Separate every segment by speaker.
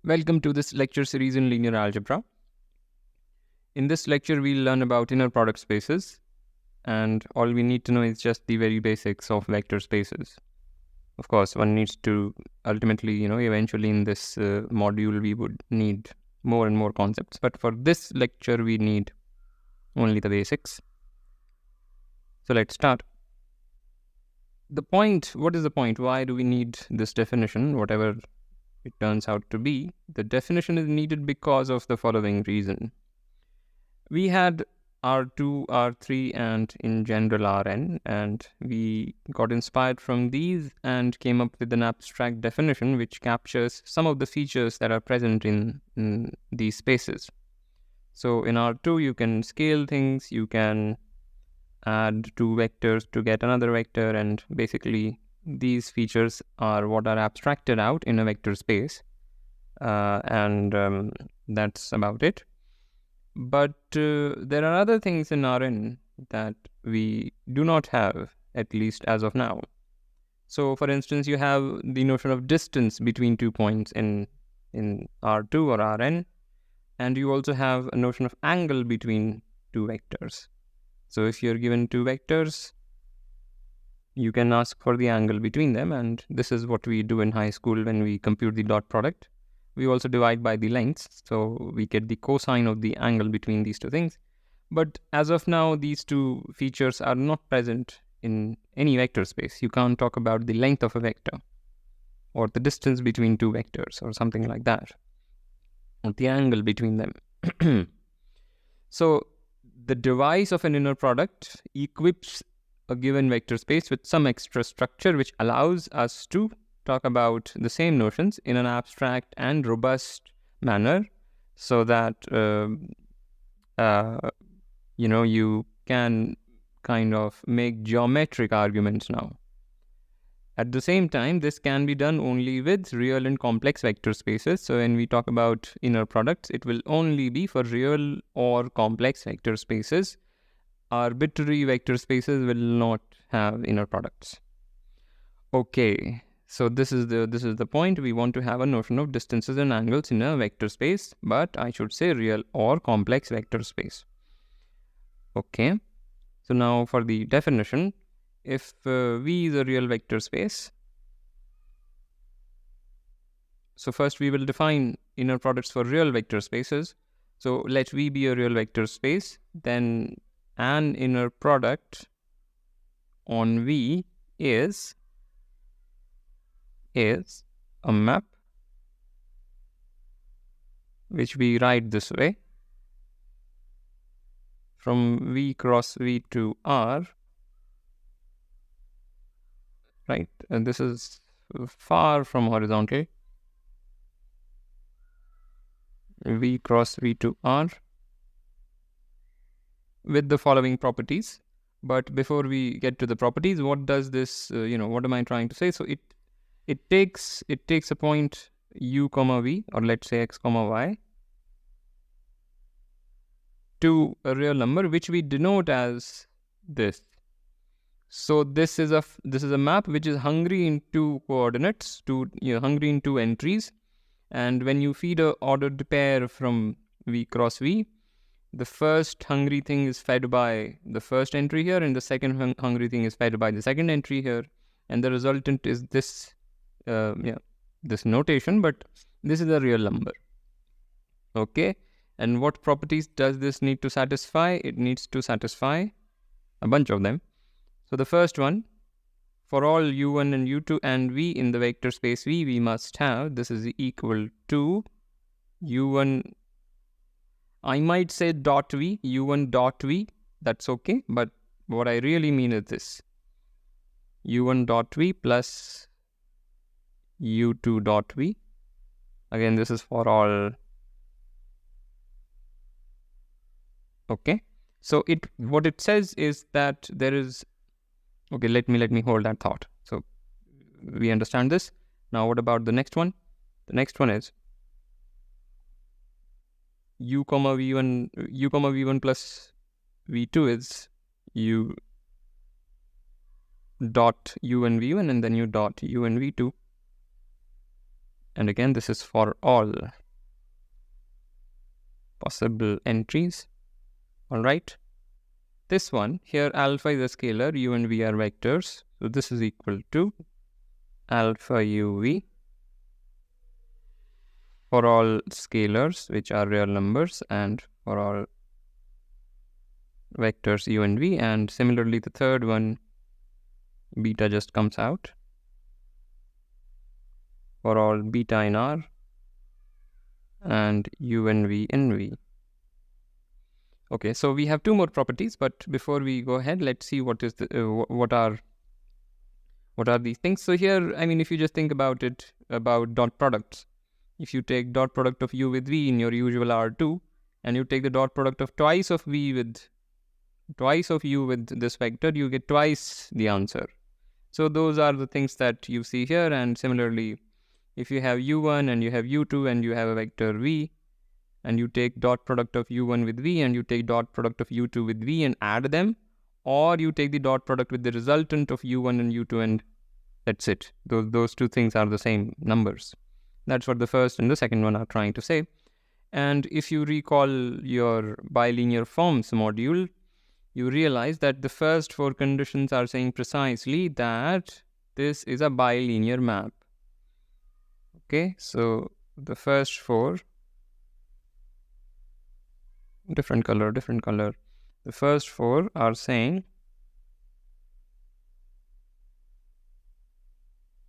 Speaker 1: Welcome to this lecture series in linear algebra. In this lecture, we'll learn about inner product spaces, and all we need to know is just the very basics of vector spaces. Of course, one needs to ultimately, eventually in this module, we would need more and more concepts. But for this lecture, we need only the basics. So let's start. What is the point? Why do we need this definition? Whatever it turns out to be, the definition is needed because of the following reason. We had R2, R3, and in general Rn, and we got inspired from these and came up with an abstract definition which captures some of the features that are present in these spaces. So in R2, you can scale things, you can add two vectors to get another vector, and basically these features are what are abstracted out in a vector space, and that's about it. But there are other things in Rn that we do not have, at least as of now. So for instance, you have the notion of distance between 2 points in R2 or Rn, and you also have a notion of angle between two vectors. So if you're given two vectors, you can ask for the angle between them, and this is what we do in high school when we compute the dot product. We also divide by the lengths, so we get the cosine of the angle between these two things. But as of now, these two features are not present in any vector space. You can't talk about the length of a vector or the distance between two vectors or something like that, or the angle between them. So the device of an inner product equips a given vector space with some extra structure which allows us to talk about the same notions in an abstract and robust manner, so that you can kind of make geometric arguments now. At the same time, this can be done only with real and complex vector spaces. So when we talk about inner products, it will only be for real or complex vector spaces. Arbitrary vector spaces will not have inner products. Okay, so this is the point. We want to have a notion of distances and angles in a vector space, but I should say real or complex vector space. Okay, so now for the definition, if V is a real vector space, so first we will define inner products for real vector spaces. So let V be a real vector space, then an inner product on V is a map which we write this way: from V cross V to R, right? And this is far from horizontal. V cross V to R with the following properties. But before we get to the properties, what does this, what am I trying to say? So it takes a point u comma v, or let's say x comma y, to a real number which we denote as this. So this is a map which is hungry in two coordinates, hungry in two entries, and when you feed a ordered pair from v cross v, the first hungry thing is fed by the first entry here, and the second hungry thing is fed by the second entry here, and the resultant is this this notation, but this is a real number. Okay, and what properties does this need to satisfy? It needs to satisfy a bunch of them. So the first one, for all u1 and u2 and v in the vector space V, we must have this is equal to u1, I might say dot v, u1 dot v, that's okay, but what I really mean is this: u1 dot v plus u2 dot v. Again, this is for all. Okay, so what it says is that there is, okay, let me hold that thought. So we understand this. Now what about the next one? The next one is u comma v1 plus v2 is u dot u and v1, and then u dot u and v2. And again, this is for all possible entries. All right. This one here, alpha is a scalar, u and v are vectors. So this is equal to alpha uv for all scalars, which are real numbers, and for all vectors u and v. And similarly, the third one, beta just comes out for all beta in R and u and v in V. Okay, so we have two more properties, but before we go ahead, let's see what is the what are these things. So here, I mean, if you just think about it, about dot products, if you take dot product of u with v in your usual R2, and you take the dot product of twice of v with twice of u with this vector, you get twice the answer. So those are the things that you see here. And similarly, if you have u1 and you have u2 and you have a vector v, and you take dot product of u1 with v and you take dot product of u2 with v and add them, or you take the dot product with the resultant of u1 and u2 and that's it. Those two things are the same numbers. That's what the first and the second one are trying to say. And if you recall your bilinear forms module, you realize that the first four conditions are saying precisely that this is a bilinear map. Okay, so the first four, different color. The first four are saying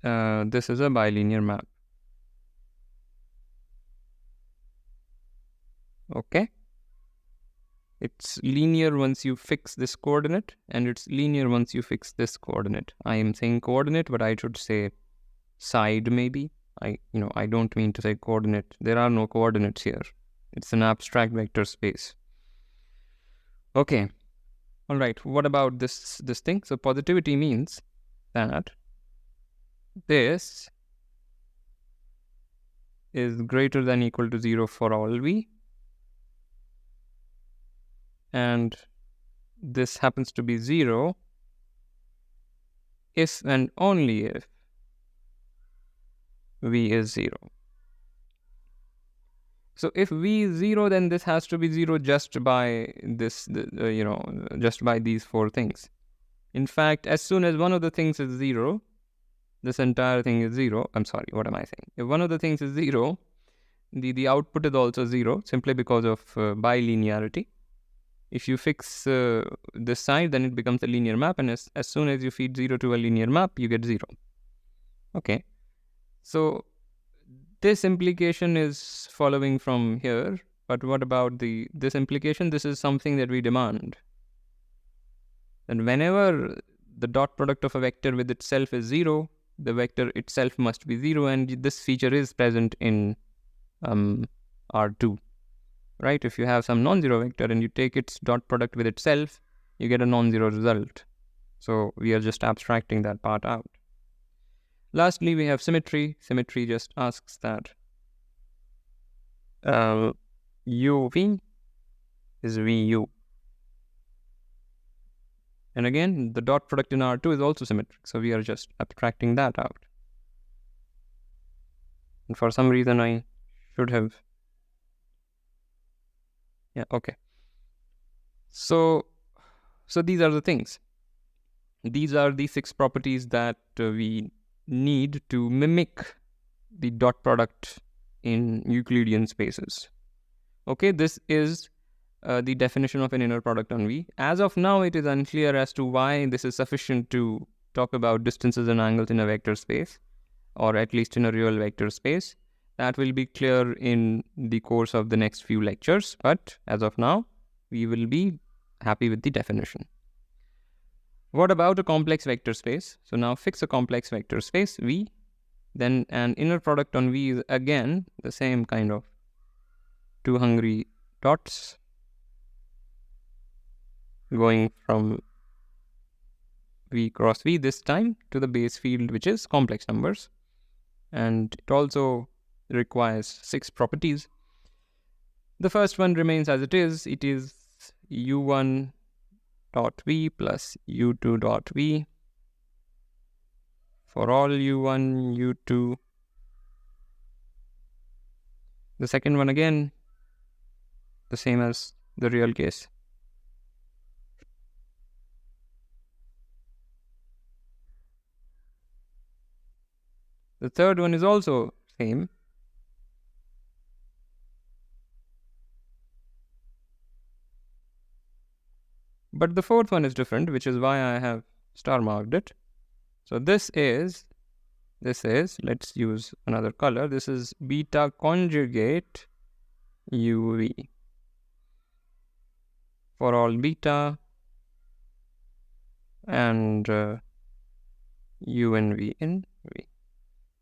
Speaker 1: this is a bilinear map. Okay. It's linear once you fix this coordinate, and it's linear once you fix this coordinate. I am saying coordinate, but I should say side maybe. I don't mean to say coordinate. There are no coordinates here. It's an abstract vector space. Okay. All right. What about this thing? So positivity means that this is greater than equal to 0 for all v. And this happens to be 0 if and only if v is 0. So if v is 0, then this has to be 0 just by this, just by these four things. In fact, as soon as one of the things is 0, this entire thing is 0. I'm sorry, what am I saying? If one of the things is 0, the output is also 0, simply because of bilinearity. If you fix this side, then it becomes a linear map, and as soon as you feed 0 to a linear map, you get 0. Okay. So this implication is following from here, but what about this implication? This is something that we demand. And whenever the dot product of a vector with itself is 0, the vector itself must be 0, and this feature is present in R2. Right? If you have some non-zero vector and you take its dot product with itself, you get a non-zero result. So we are just abstracting that part out. Lastly, we have symmetry. Symmetry just asks that uv is vu. And again, the dot product in R2 is also symmetric. So we are just abstracting that out. And for some reason, I should have... Yeah, okay. So these are the things. These are the 6 properties that we need to mimic the dot product in Euclidean spaces. Okay, this is the definition of an inner product on V. As of now, it is unclear as to why this is sufficient to talk about distances and angles in a vector space, or at least in a real vector space. That will be clear in the course of the next few lectures, but as of now, we will be happy with the definition. What about a complex vector space? So now fix a complex vector space, V. Then an inner product on V is again the same kind of two hungry dots going from V cross V this time to the base field, which is complex numbers. And it also requires 6 properties. The first one remains as it is. It is u1 dot v plus u2 dot v for all u1, u2, The second one again, the same as the real case. The third one is also same. But the fourth one is different, which is why I have star marked it. So this is, let's use another color. This is beta conjugate UV for all beta and U and V in V.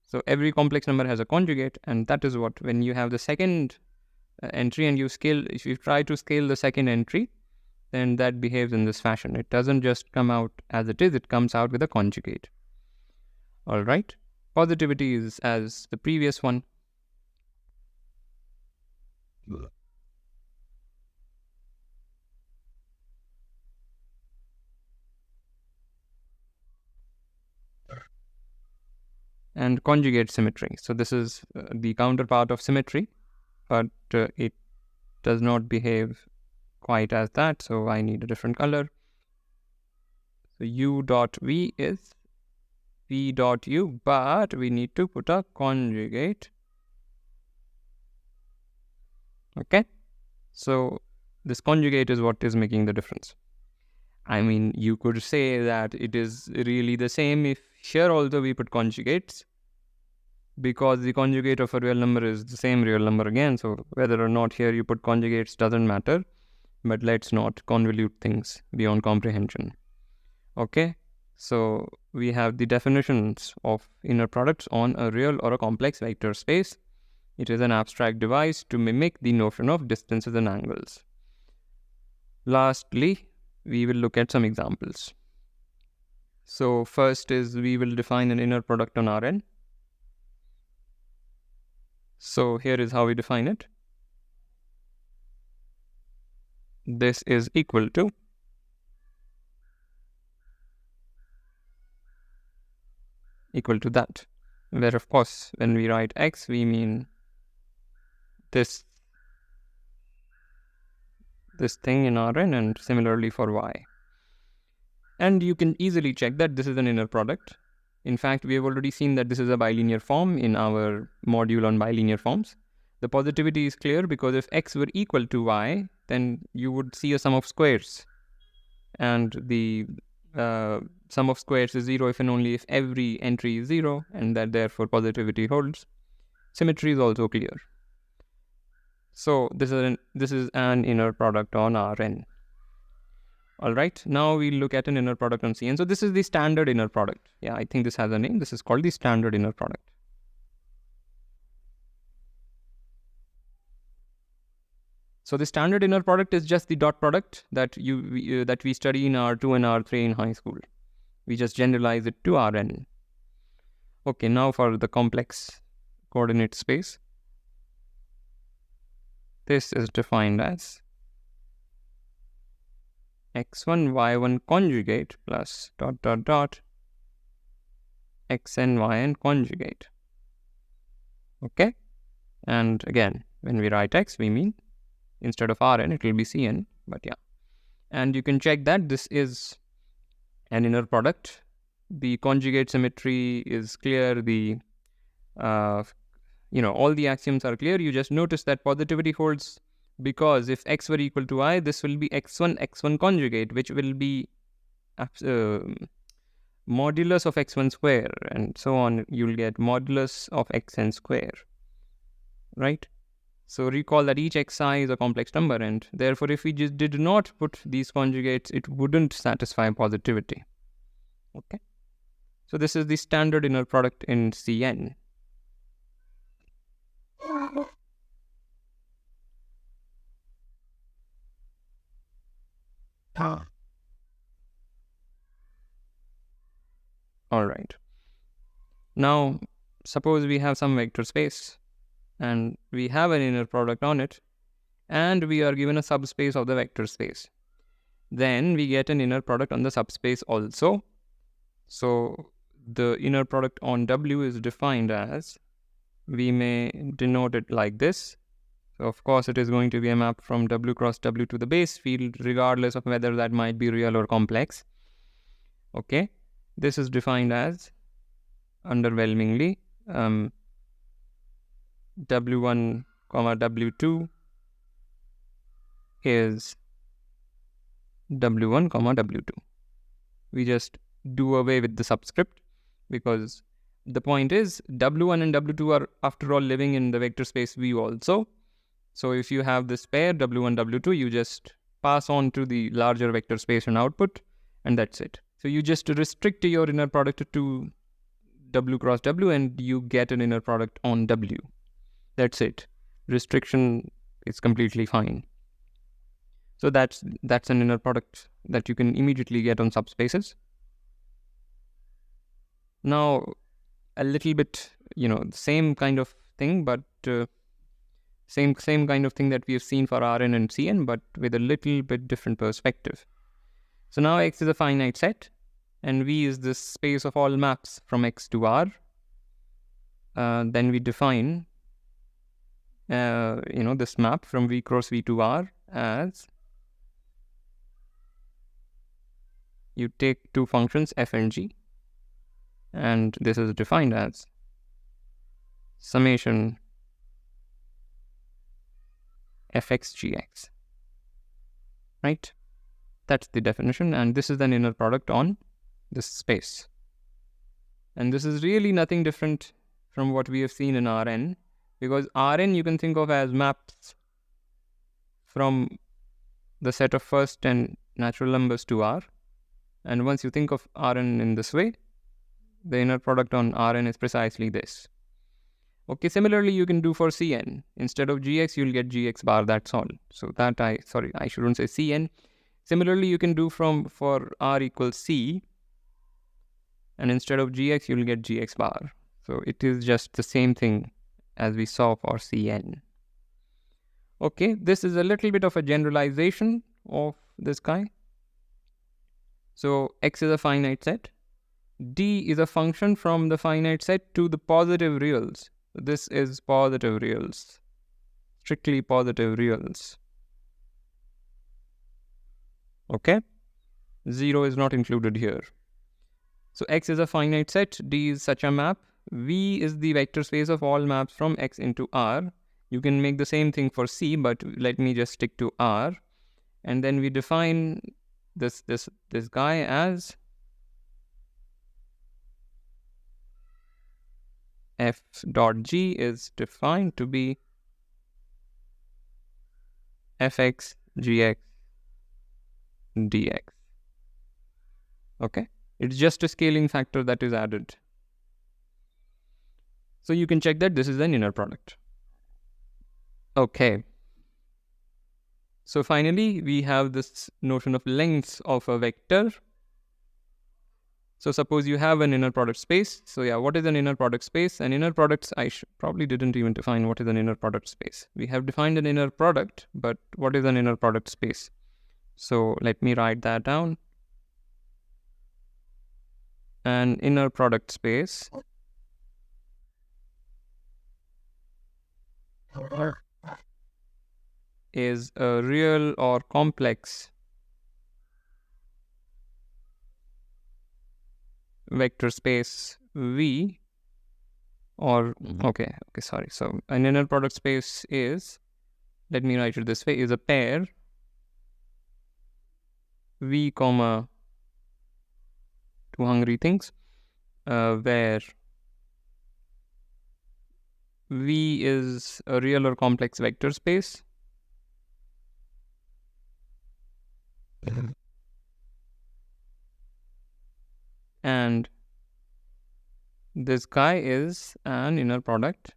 Speaker 1: So every complex number has a conjugate, and that is what, when you have the second entry and you scale, if you try to scale the second entry, then that behaves in this fashion. It doesn't just come out as it is, it comes out with a conjugate. All right. Positivity is as the previous one. And conjugate symmetry. So this is the counterpart of symmetry, but it does not behave quite as that. So I need a different color. So U dot V is V dot U, but we need to put a conjugate. Okay. So this conjugate is what is making the difference. I mean, you could say that it is really the same if here also we put conjugates, because the conjugate of a real number is the same real number again. So whether or not here you put conjugates doesn't matter, but let's not convolute things beyond comprehension. Okay, so we have the definitions of inner products on a real or a complex vector space. It is an abstract device to mimic the notion of distances and angles. Lastly, we will look at some examples. So first is, we will define an inner product on Rn. So here is how we define it. This is equal to that, where of course when we write x we mean this thing in Rn, and similarly for y. And you can easily check that this is an inner product. In fact, we have already seen that this is a bilinear form in our module on bilinear forms. The positivity is clear because if x were equal to y, then you would see a sum of squares. And the sum of squares is 0 if and only if every entry is 0, and that therefore positivity holds. Symmetry is also clear. So this is an inner product on Rn. All right, now we look at an inner product on Cn. So this is the standard inner product. Yeah, I think this has a name. This is called the standard inner product. So the standard inner product is just the dot product that we study in R2 and R3 in high school. We just generalize it to Rn. Okay, now for the complex coordinate space. This is defined as x1 y1 conjugate plus dot dot dot xn yn conjugate. Okay, and again, when we write x, we mean instead of Rn it will be Cn, but yeah. And you can check that this is an inner product. The conjugate symmetry is clear. The all the axioms are clear. You just notice that positivity holds because if x were equal to I, this will be x1 conjugate, which will be modulus of x1 square, and so on. You'll get modulus of xn square, right? So recall that each xi is a complex number, and therefore if we just did not put these conjugates, it wouldn't satisfy positivity. Okay, so this is the standard inner product in Cn. All right. Now, suppose we have some vector space and we have an inner product on it, and we are given a subspace of the vector space. Then we get an inner product on the subspace also. So the inner product on W is defined as, we may denote it like this. So of course, it is going to be a map from W cross W to the base field, regardless of whether that might be real or complex. Okay, this is defined as underwhelmingly W1 comma W2 is W1 comma W2. We just do away with the subscript because the point is W1 and W2 are after all living in the vector space V also. So if you have this pair W1, W2, you just pass on to the larger vector space and output, and that's it. So you just restrict your inner product to W cross W and you get an inner product on W. That's it. Restriction is completely fine. So that's an inner product that you can immediately get on subspaces. Now, a little bit, same kind of thing, but same kind of thing that we have seen for Rn and Cn, but with a little bit different perspective. So now X is a finite set, and V is this space of all maps from X to R. Then we define, this map from V cross V to R as you take two functions f and g, and this is defined as summation fx gx, right? That's the definition, and this is an inner product on this space. And this is really nothing different from what we have seen in Rn, because Rn you can think of as maps from the set of first and natural numbers to R. And once you think of Rn in this way, the inner product on Rn is precisely this. Okay, similarly you can do for Cn. Instead of gx, you'll get gx bar, that's all. So that I shouldn't say Cn. Similarly, you can do for R equals C, and instead of gx, you'll get gx bar. So it is just the same thing as we saw for Cn. Okay, this is a little bit of a generalization of this guy. So X is a finite set. D is a function from the finite set to the positive reals. This is positive reals, strictly positive reals. Okay, 0 is not included here. So X is a finite set, D is such a map, V is the vector space of all maps from X into R. You can make the same thing for C, but let me just stick to R. And then we define this guy as f dot g is defined to be fx gx dx. Okay, it's just a scaling factor that is added. So you can check that this is an inner product. Okay. So finally, we have this notion of lengths of a vector. So suppose you have an inner product space. So yeah, what is an inner product space? An inner product, probably didn't even define what is an inner product space. We have defined an inner product, but what is an inner product space? So let me write that down. An inner product space is a real or complex vector space V, or sorry. So an inner product space is, let me write it this way, is a pair V comma two hungry things, where V is a real or complex vector space and this guy is an inner product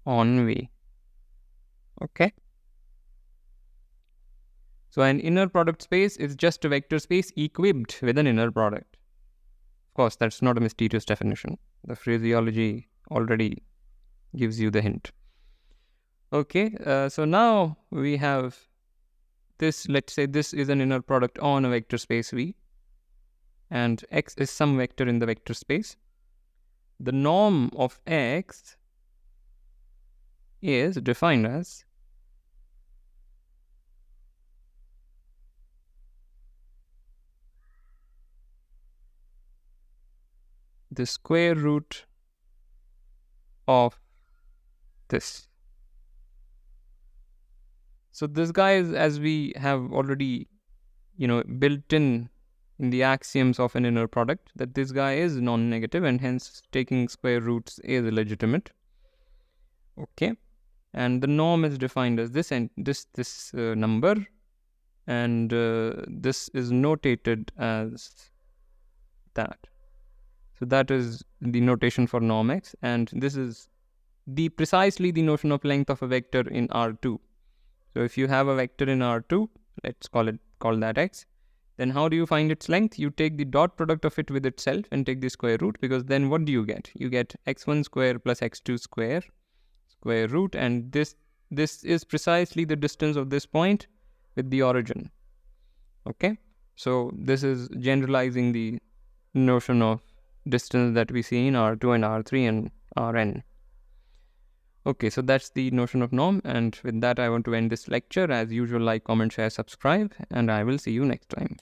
Speaker 1: on V. Okay. So an inner product space is just a vector space equipped with an inner product. Of course, that's not a mysterious definition. The phraseology already gives you the hint. Okay, so now we have this, let's say this is an inner product on a vector space V, and X is some vector in the vector space. The norm of X is defined as the square root of this. So this guy is, as we have already, built in the axioms of an inner product, that this guy is non-negative and hence taking square roots is legitimate. Okay, and the norm is defined as this and this number, and this is notated as that. So that is the notation for norm x, and this is precisely the notion of length of a vector in R2. So if you have a vector in R2, let's call that x, then how do you find its length? You take the dot product of it with itself and take the square root, because then what do you get? You get x1 square plus x2 square root, and this is precisely the distance of this point with the origin. Okay, so this is generalizing the notion of distance that we see in R2 and R3 and Rn. Okay, so that's the notion of norm, and with that I want to end this lecture. As usual, like, comment, share, subscribe, and I will see you next time.